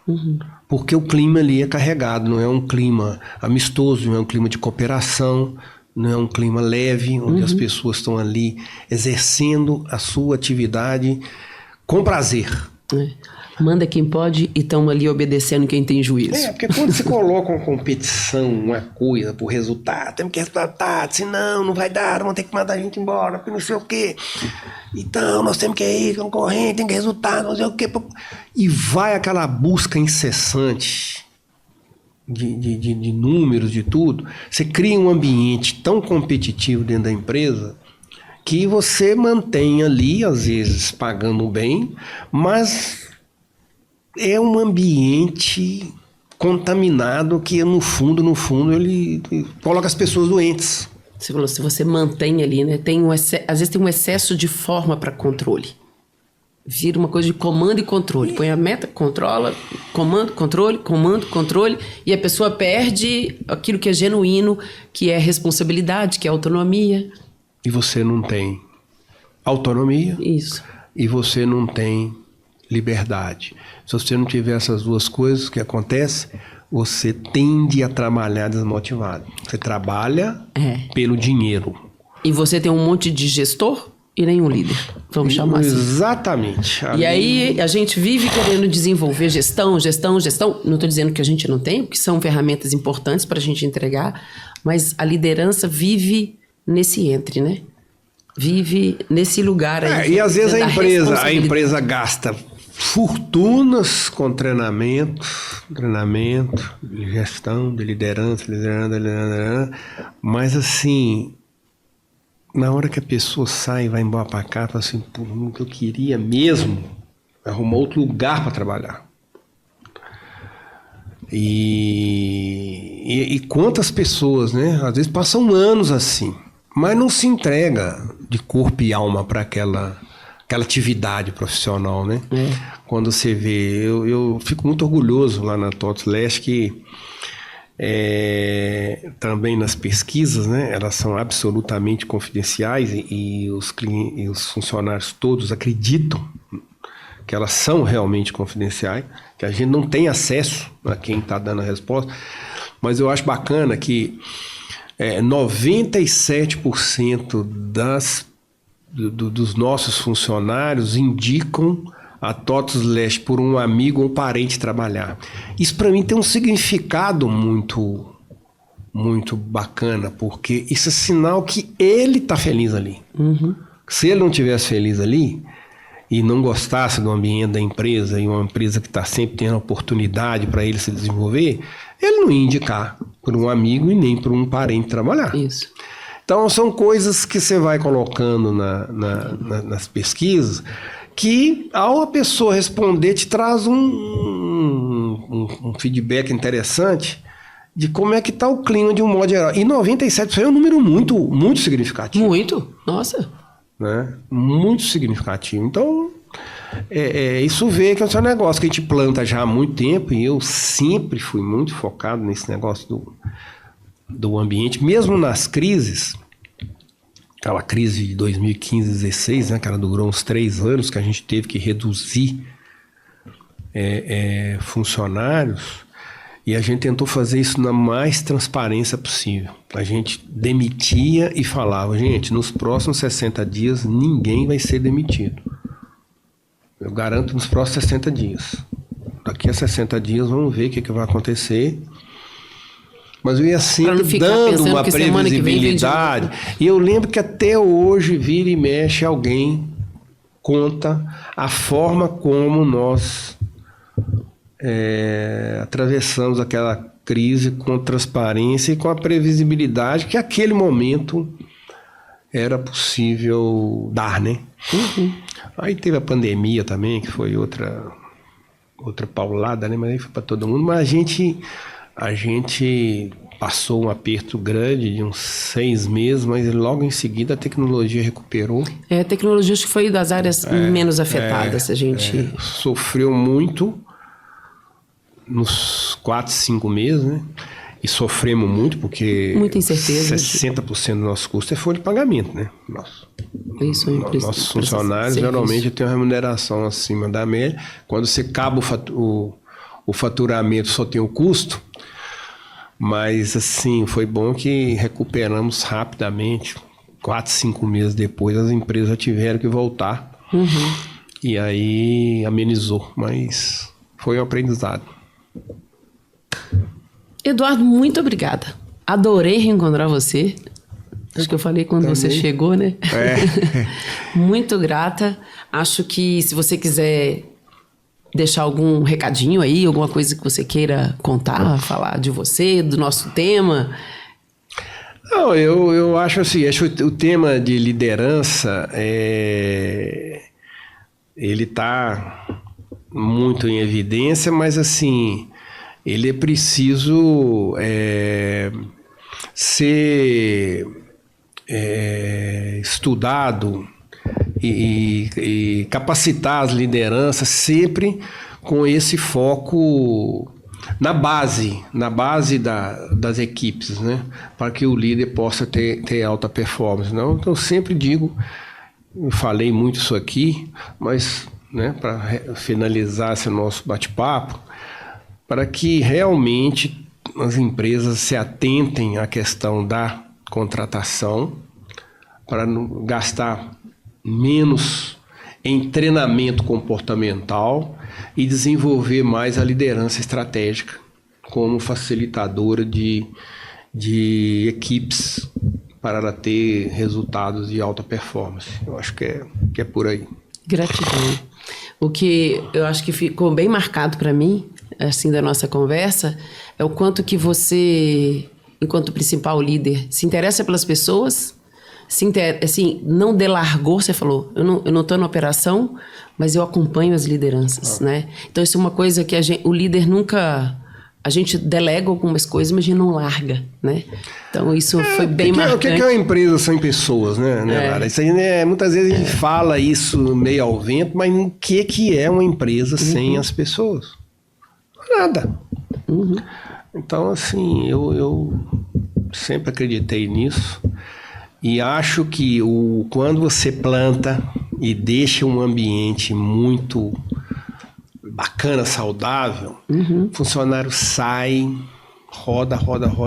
Porque o clima ali é carregado, não é um clima amistoso, não é um clima de cooperação, não é um clima leve, onde as pessoas estão ali exercendo a sua atividade com prazer.
Manda quem pode e estão ali obedecendo quem tem juízo.
Porque quando você coloca uma competição, uma coisa por resultado, temos que resultado, senão não vai dar, vamos ter que mandar a gente embora, porque não sei o quê. Então, nós temos que ir concorrente, tem que resultado, não sei o quê. E vai aquela busca incessante de números, de tudo. Você cria um ambiente tão competitivo dentro da empresa que você mantém ali, às vezes, pagando bem, mas é um ambiente contaminado que, no fundo, ele coloca as pessoas doentes.
Você falou, se você mantém ali, né? Às vezes tem um excesso de forma para controle. Vira uma coisa de comando e controle. Põe a meta, controla, comando, controle, e a pessoa perde aquilo que é genuíno, que é responsabilidade, que é autonomia.
E você não tem autonomia.
Isso.
E você não tem liberdade. Se você não tiver essas duas coisas, o que acontece? Você tende a trabalhar desmotivado. Você trabalha pelo dinheiro.
E você tem um monte de gestor e nenhum líder, vamos chamar assim.
Exatamente.
E aí a gente vive querendo desenvolver gestão. Não estou dizendo que a gente não tem, porque são ferramentas importantes para a gente entregar, mas a liderança vive nesse entre, né? vive nesse lugar aí.
E às vezes a empresa gasta fortunas com treinamento, de gestão, de liderança, mas assim, na hora que a pessoa sai e vai embora para cá, fala assim, pô, o que eu queria mesmo é arrumar outro lugar para trabalhar. E quantas pessoas, né? Às vezes passam anos assim, mas não se entrega de corpo e alma para aquela atividade profissional, né? Quando você vê, eu fico muito orgulhoso lá na TOTS Leste que também nas pesquisas, né? Elas são absolutamente confidenciais e os funcionários todos acreditam que elas são realmente confidenciais, que a gente não tem acesso a quem está dando a resposta, mas eu acho bacana que 97% dos nossos funcionários indicam a TOTS Leste por um amigo ou parente trabalhar. Isso para mim tem um significado muito, muito bacana, porque isso é sinal que ele está feliz ali. Se ele não estivesse feliz ali e não gostasse do ambiente da empresa, e uma empresa que está sempre tendo oportunidade para ele se desenvolver, ele não ia indicar por um amigo e nem por um parente trabalhar.
Isso.
Então, são coisas que você vai colocando nas pesquisas que, ao a pessoa responder, te traz um feedback interessante de como é que está o clima de um modo geral. E 97% é um número muito, muito significativo.
Muito? Nossa.
Né? Muito significativo. Então, isso vê que é um negócio que a gente planta já há muito tempo, e eu sempre fui muito focado nesse negócio do ambiente, mesmo nas crises, aquela crise de 2015, 2016, né, que ela durou uns 3 anos, que a gente teve que reduzir funcionários, e a gente tentou fazer isso na mais transparência possível. A gente demitia e falava, gente, nos próximos 60 dias ninguém vai ser demitido. Eu garanto nos próximos 60 dias. Daqui a 60 dias vamos ver o que vai acontecer. Mas eu ia sempre dando uma previsibilidade. E eu lembro que até hoje, vira e mexe, alguém conta a forma como nós atravessamos aquela crise com transparência e com a previsibilidade que aquele momento era possível dar, né? Aí teve a pandemia também, que foi outra paulada, né? Mas aí foi para todo mundo. Mas a gente passou um aperto grande de uns 6 meses, mas logo em seguida a tecnologia recuperou. A
tecnologia acho que foi das áreas menos afetadas. A gente
sofreu muito nos 4, 5 meses, né? E sofremos muito porque
muita incerteza.
60% do nosso custo é folha de pagamento, né?
Isso,
nossos funcionários geralmente têm uma remuneração acima da média. Quando você acaba o faturamento, só tem o custo. Mas, assim, foi bom que recuperamos rapidamente. 4, 5 meses depois, as empresas tiveram que voltar. E aí amenizou, mas foi um aprendizado.
Eduardo, muito obrigada. Adorei reencontrar você. Acho que eu falei quando você chegou, né? Muito grata. Acho que se você quiser deixar algum recadinho aí, alguma coisa que você queira contar, falar de você, do nosso tema.
Não, eu acho assim, o tema de liderança ele está muito em evidência, mas assim, ele é preciso ser estudado e capacitar as lideranças sempre com esse foco na base das equipes, né? Para que o líder possa ter alta performance. Não? Então, eu sempre digo, eu falei muito isso aqui, mas, né, para finalizar esse nosso bate-papo, para que realmente as empresas se atentem à questão da contratação, para não gastar menos em treinamento comportamental e desenvolver mais a liderança estratégica como facilitadora de equipes para ela ter resultados de alta performance. Eu acho que é por aí.
Gratidão. O que eu acho que ficou bem marcado para mim, assim, da nossa conversa, é o quanto que você, enquanto principal líder, se interessa pelas pessoas, assim, não delargou, você falou, eu não estou na operação, mas eu acompanho as lideranças, né? Então, isso é uma coisa que o líder nunca... A gente delega algumas coisas, mas a gente não larga, né? Então, isso foi bem marcante.
O que é uma empresa sem pessoas, né, Lara? Isso aí, né, muitas vezes a gente fala isso meio ao vento, mas o que é uma empresa sem as pessoas? Nada. Então, assim, eu sempre acreditei nisso e acho que quando você planta e deixa um ambiente muito bacana, saudável, o funcionário sai, roda,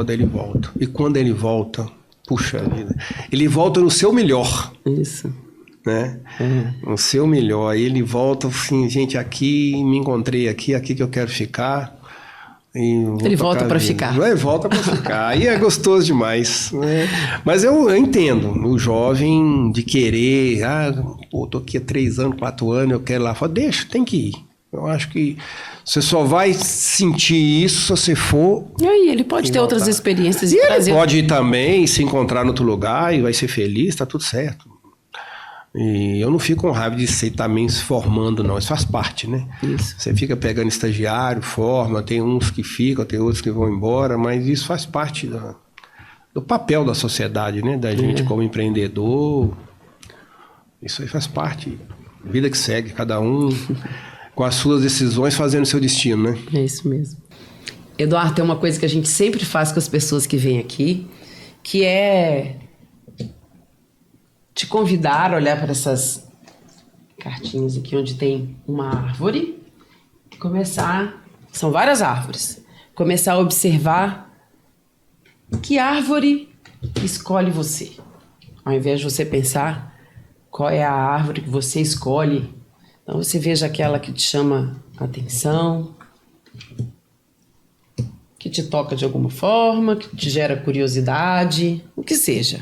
ele volta. E quando ele volta, puxa vida, ele volta no seu melhor.
Isso.
Né? No seu melhor. Aí ele volta assim, gente, aqui, me encontrei aqui que eu quero ficar.
Ele volta para ficar.
Ele volta para ficar. Aí é gostoso demais. Né? Mas eu entendo o jovem de querer, tô aqui há 3 anos, 4 anos, eu quero lá. Fala, deixa, tem que ir. Eu acho que você só vai sentir isso se você for.
E aí, ele pode ter outras experiências.
E ele pode ir também, se encontrar em outro lugar e vai ser feliz, tá tudo certo. E eu não fico com raiva de ser também se formando, não. Isso faz parte, né?
Isso.
Você fica pegando estagiário, forma, tem uns que ficam, tem outros que vão embora, mas isso faz parte do papel da sociedade, né? Da gente como empreendedor. Isso aí faz parte. Vida que segue, cada um com as suas decisões fazendo o seu destino, né?
É isso mesmo. Eduardo, tem uma coisa que a gente sempre faz com as pessoas que vêm aqui, que é te convidar a olhar para essas cartinhas aqui, onde tem uma árvore, e começar... São várias árvores. Começar a observar que árvore escolhe você. Ao invés de você pensar qual é a árvore que você escolhe, então você veja aquela que te chama a atenção, que te toca de alguma forma, que te gera curiosidade, o que seja.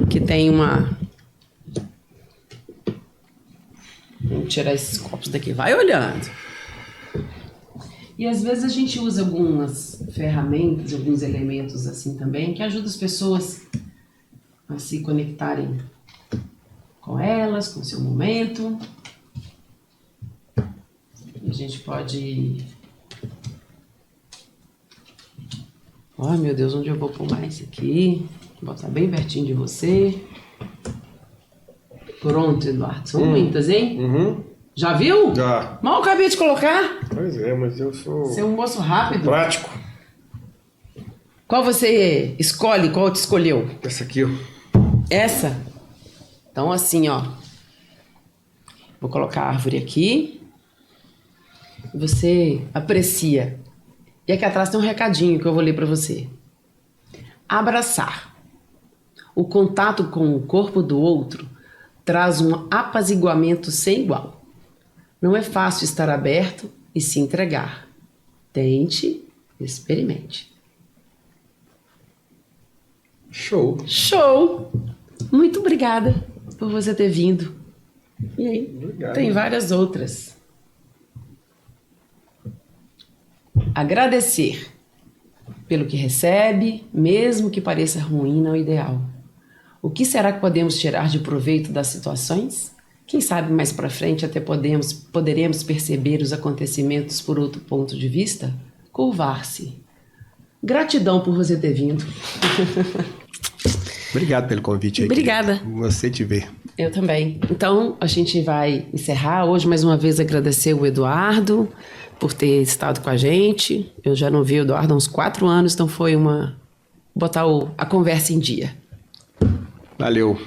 Que tem uma... Vamos tirar esses copos daqui. Vai olhando. E às vezes a gente usa algumas ferramentas, alguns elementos assim também, que ajudam as pessoas a se conectarem com elas, com o seu momento. E a gente pode... Ai, meu Deus, onde eu vou pôr mais aqui? Vou botar bem pertinho de você. Pronto, Eduardo. São muitas, hein? Já viu?
Já.
Mal acabei de colocar.
Pois é, mas eu sou...
Você é um moço rápido.
prático.
Qual você escolhe? Qual te escolheu?
Essa aqui, ó.
Essa? Então, assim, ó. Vou colocar a árvore aqui. Você aprecia. E aqui atrás tem um recadinho que eu vou ler para você. Abraçar. O contato com o corpo do outro traz um apaziguamento sem igual. Não é fácil estar aberto e se entregar. Tente, experimente.
Show.
Show! Muito obrigada por você ter vindo. E aí,
Obrigado.
Tem várias outras. Agradecer pelo que recebe, mesmo que pareça ruim, não é o ideal. O que será que podemos tirar de proveito das situações? Quem sabe mais para frente até poderemos perceber os acontecimentos por outro ponto de vista? Curvar-se. Gratidão por você ter vindo.
Obrigado pelo convite aí.
Obrigada.
Você te ver.
Eu também. Então, a gente vai encerrar hoje. Mais uma vez, agradecer o Eduardo por ter estado com a gente. Eu já não vi o Eduardo há uns 4 anos, então foi botar a conversa em dia.
Valeu.